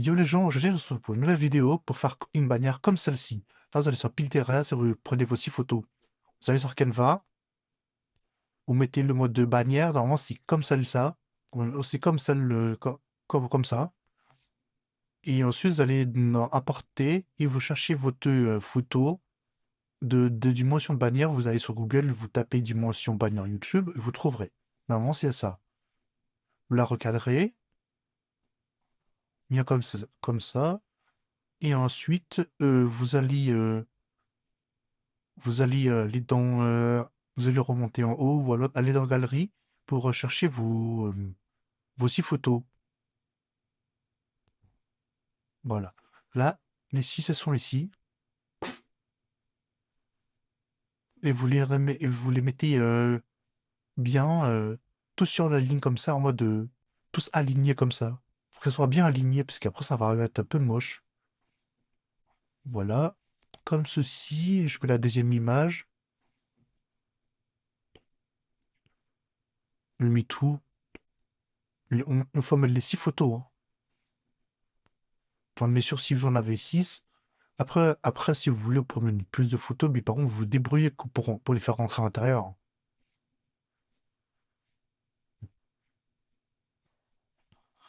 Yo les gens, je cherche pour une nouvelle vidéo pour faire une bannière comme celle-ci. Là, vous allez sur Pinterest et vous prenez vos 6 photos. Vous allez sur Canva, vous mettez le mode de bannière, normalement c'est comme celle-ça, c'est comme celle, comme ça. Et ensuite, vous allez dans apporter et vous cherchez votre photo de dimension de bannière. Vous allez sur Google, vous tapez dimension bannière YouTube, et vous trouverez. Normalement, c'est ça. Vous la recadrez, bien comme ça. Et ensuite, vous allez remonter en haut ou alors aller dans Galerie pour rechercher vos 6 photos. Voilà. Là, les 6, ce sont les 6. Et vous les mettez bien tous sur la ligne comme ça, en mode tous alignés comme ça. Faut qu'elles soient bien alignées parce qu'après ça va être un peu moche. Voilà. Comme ceci, je mets la deuxième image. Je mets tout. On faut mettre les 6 photos, hein. Enfin, mais sûr, si vous en avez 6. Après, si vous voulez prendre plus de photos, mais par contre, vous vous débrouillez pour les faire rentrer à l'intérieur.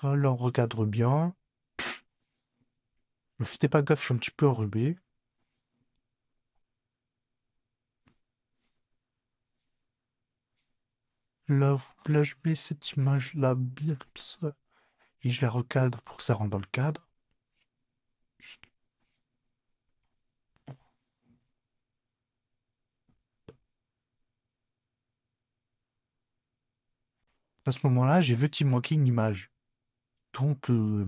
Alors, on recadre bien. Ne faites pas gaffe, je suis un petit peu enrubé. Là, je mets cette image-là bien comme ça. Et je la recadre pour que ça rentre dans le cadre. À ce moment-là, j'ai vu qu'il me manquait une image. Donc, euh,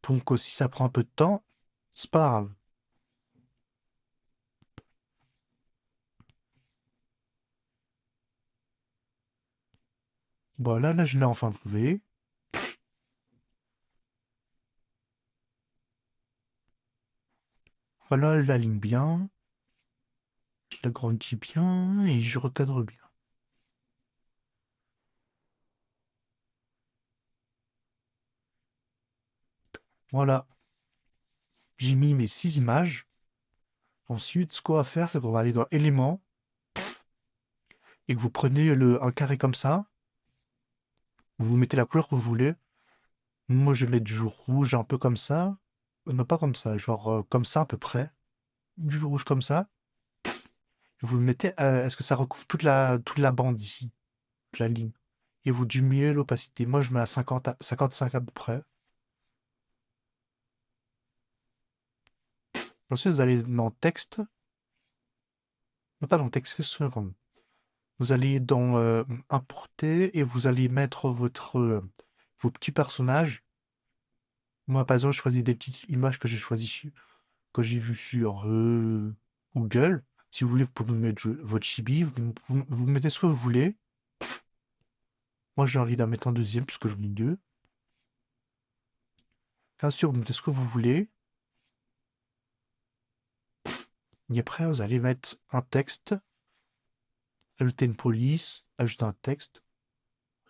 donc, si ça prend un peu de temps, c'est pas grave. Voilà, là, je l'ai enfin trouvé. Voilà, je l'aligne bien. Je l'agrandis bien et je recadre bien. Voilà, j'ai mis mes 6 images. Ensuite, ce qu'on va faire, c'est qu'on va aller dans éléments et que vous prenez un carré comme ça. Vous mettez la couleur que vous voulez. Moi, je mets du rouge un peu comme ça. Non, pas comme ça, genre comme ça à peu près. Du rouge comme ça. Vous le mettez, est-ce que ça recouvre toute la bande ici, toute la ligne. Et vous diminuez l'opacité. Moi, je mets à 50 55 à peu près. Ensuite, vous allez dans texte. Non, pas dans texte, seconde. Vous allez dans importer et vous allez mettre vos petits personnages. Moi, par exemple, je choisis des petites images que j'ai vues sur Google. Si vous voulez, vous pouvez mettre votre chibi. Vous mettez ce que vous voulez. Moi, j'ai envie d'en mettre un deuxième puisque j'en ai deux. Bien sûr, vous mettez ce que vous voulez. Et après, vous allez mettre un texte, ajouter une police, ajouter un texte.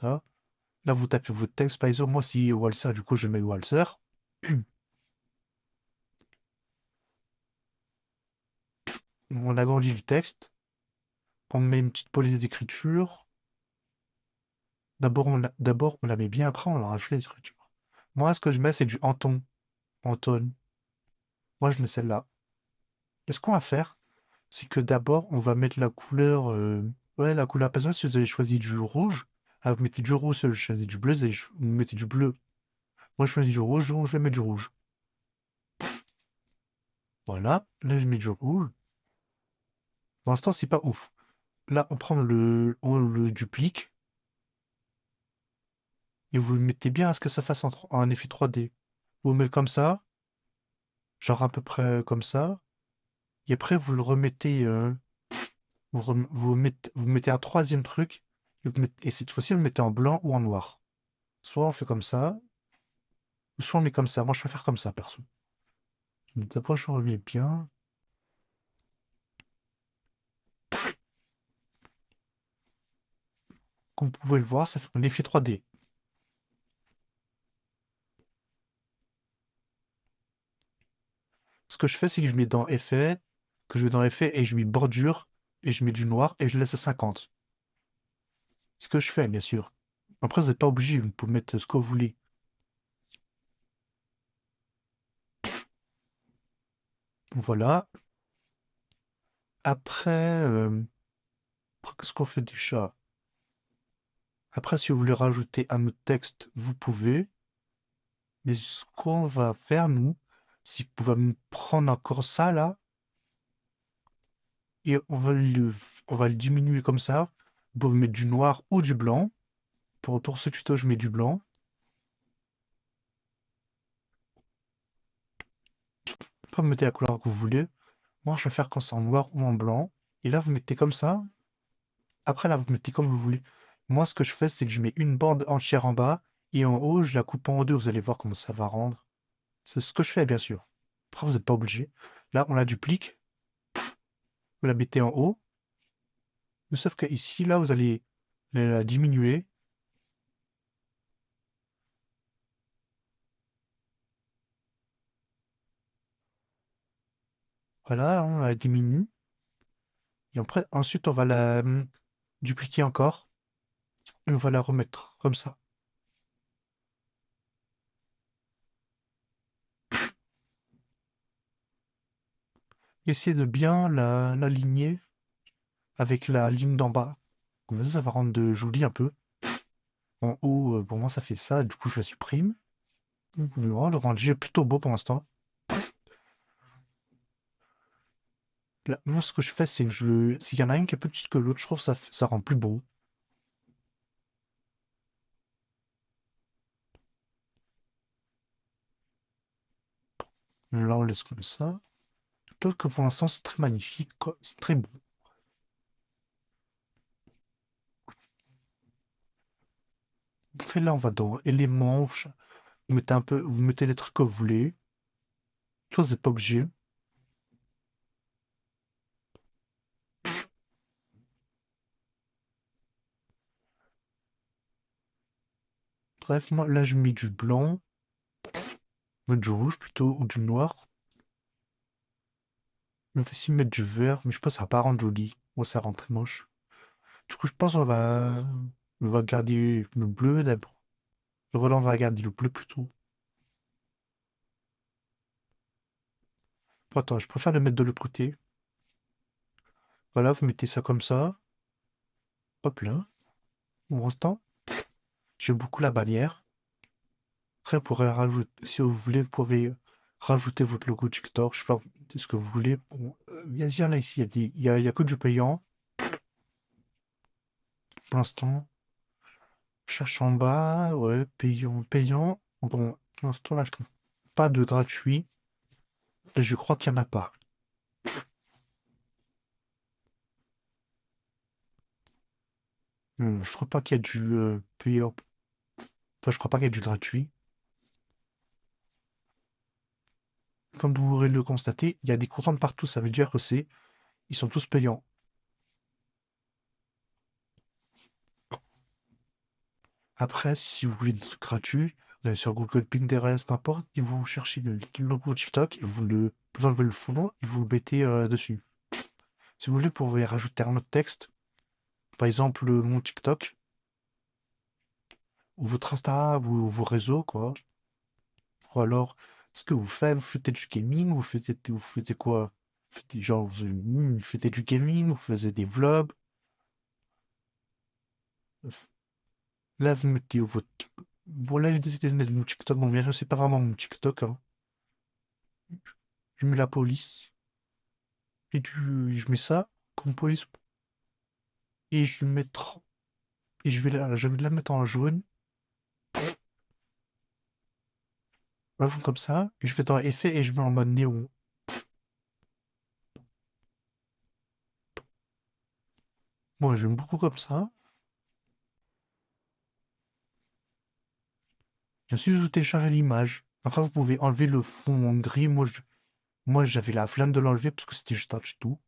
Là, là vous tapez votre texte. Par exemple, moi, si Walser, du coup, je mets Walser. On agrandit le texte. On met une petite police d'écriture. D'abord, on la met bien, après, on la rajoute l'écriture. Moi, ce que je mets, c'est du Anton. Anton. Moi, je mets celle-là. Et ce qu'on va faire, c'est que d'abord, on va mettre la couleur. Ouais, la couleur. Par exemple, si vous avez choisi du rouge, vous mettez du rouge, si vous choisissez du bleu, vous mettez du bleu. Moi, je choisis du rouge, donc je vais mettre du rouge. Voilà, là, je mets du rouge. Pour l'instant, c'est pas ouf. Là, on le duplique et vous le mettez bien à ce que ça fasse un effet 3D. Vous le mettez comme ça, genre à peu près comme ça, et après, vous le remettez. Vous mettez un troisième truc, et cette fois-ci, vous le mettez en blanc ou en noir. Soit on fait comme ça, ou soit on met comme ça. Moi, je préfère comme ça, perso. D'abord, je remets bien. Comme vous pouvez le voir, ça fait un effet 3D. que je fais, c'est que je mets dans effet, et je mets bordure, et je mets du noir, et je laisse à 50. Ce que je fais, bien sûr. Après, vous n'êtes pas obligé, vous pouvez mettre ce que vous voulez. Voilà. Après, qu'est-ce qu'on fait du chat? Après, si vous voulez rajouter un autre texte, vous pouvez. Mais ce qu'on va faire, nous, c'est qu'on va prendre encore ça, là, et on va le diminuer comme ça, pour mettre du noir ou du blanc. Pour ce tuto, je mets du blanc. Après, vous mettez la couleur que vous voulez. Moi, je vais faire quand c'est en noir ou en blanc. Et là, vous mettez comme ça. Après, là, vous mettez comme vous voulez. Moi, ce que je fais, c'est que je mets une bande entière en bas, et en haut, je la coupe en deux. Vous allez voir comment ça va rendre. C'est ce que je fais, bien sûr. Après, vous n'êtes pas obligé. Là, on la duplique. Vous la mettez en haut. Mais sauf que ici, là, vous allez la diminuer. Voilà, on la diminue. Et après, ensuite, on va la dupliquer encore. Et on va la remettre comme ça. Essayez de bien l'aligner avec la ligne d'en bas. Comme ça va rendre de joli un peu. En haut, pour moi, ça fait ça. Du coup, je la supprime. Le rendu est plutôt beau pour l'instant. Là, moi, ce que je fais, c'est que s'il y en a une qui est plus petite que l'autre, je trouve que ça rend plus beau. Là, on laisse comme ça. Je trouve que pour l'instant, c'est très magnifique, quoi. C'est très beau. Après, là, on va dans éléments. Vous mettez les trucs que vous voulez. Toi, vous n'êtes pas obligé. Bref, moi, là, je mets du blanc, du rouge plutôt, ou du noir. On va essayer de mettre du vert, mais je pense que ça va pas rendre joli. Moi, ça rend très moche. Du coup, je pense on va garder le bleu d'abord. Voilà, on va garder le bleu plutôt. Attends, je préfère le mettre de l'autre côté. Voilà, vous mettez ça comme ça. Hop là. Pour l'instant, j'aime beaucoup la bannière. Après, vous pourrez rajouter, si vous voulez, vous pouvez rajouter votre logo TikTok. Je sais pas ce que vous voulez. Bon, vas-y, là, ici, il y a que du payant. Pour l'instant, je cherche en bas. Ouais, payant, payant. Bon, pour l'instant, là, je trouve pas de gratuit. Et je crois qu'il n'y en a pas. Je crois pas qu'il y a du payant. Enfin, je crois pas qu'il y a du gratuit. Comme vous pourrez le constater, il y a des courants de partout. Ça veut dire que ils sont tous payants. Après, si vous voulez des trucs gratuits, vous allez sur Google, Pinterest, n'importe, et vous cherchez le logo TikTok, et vous enlevez le fond et vous le mettez dessus. Si vous voulez, vous pouvez rajouter un autre texte, par exemple mon TikTok, ou votre Insta, ou vos réseaux, quoi. Ou alors, ce que vous faites du gaming, vous faites quoi? Genre, vous faites du gaming, vous faites des vlogs. Là, vous mettez votre... Bon, là, j'ai décidé de mettre mon TikTok. Bon, bien sûr, c'est pas vraiment mon TikTok, hein. Je mets la police. Je mets ça comme police. Et je vais mettre... Et je vais la mettre en jaune. Voilà, comme ça. Et je vais dans effet et je mets en mode néon. Moi, j'aime beaucoup comme ça. Bien sûr, vous téléchargez l'image. Après, vous pouvez enlever le fond en gris. Moi, j'avais la flemme de l'enlever parce que c'était juste un tuto.